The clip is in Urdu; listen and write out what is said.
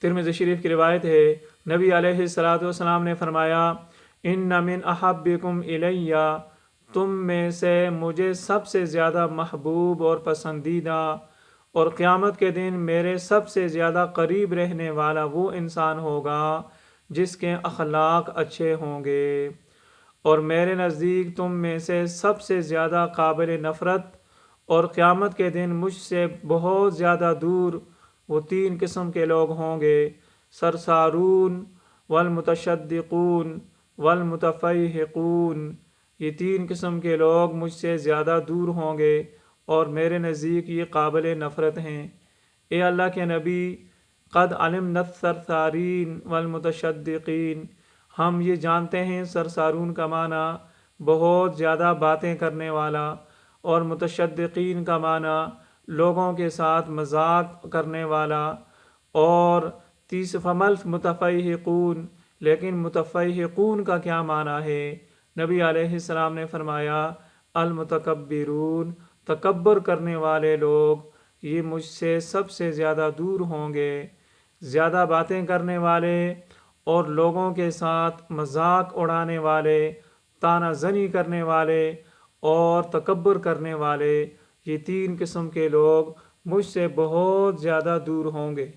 ترمذی شریف کی روایت ہے، نبی علیہ الصلوۃ والسلام نے فرمایا، ان من احبکم الیہ، تم میں سے مجھے سب سے زیادہ محبوب اور پسندیدہ اور قیامت کے دن میرے سب سے زیادہ قریب رہنے والا وہ انسان ہوگا جس کے اخلاق اچھے ہوں گے، اور میرے نزدیک تم میں سے سب سے زیادہ قابل نفرت اور قیامت کے دن مجھ سے بہت زیادہ دور وہ 3 قسم کے لوگ ہوں گے، سرسارون والمتشدقون والمتفیہقون۔ یہ 3 قسم کے لوگ مجھ سے زیادہ دور ہوں گے اور میرے نزدیک یہ قابل نفرت ہیں۔ اے اللہ کے نبی، قد علمنا الثرثارین والمتشدقین، ہم یہ جانتے ہیں سرسارون کا معنی بہت زیادہ باتیں کرنے والا، اور متشدقین کا معنی لوگوں کے ساتھ مذاق کرنے والا، اور فمل متفیہقون، لیکن متفیہقون کا کیا معنی ہے؟ نبی علیہ السلام نے فرمایا، المتکبرون، تکبر کرنے والے لوگ، یہ مجھ سے سب سے زیادہ دور ہوں گے۔ زیادہ باتیں کرنے والے اور لوگوں کے ساتھ مذاق اڑانے والے، طعنہ زنی کرنے والے اور تکبر کرنے والے، یہ 3 قسم کے لوگ مجھ سے بہت زیادہ دور ہوں گے۔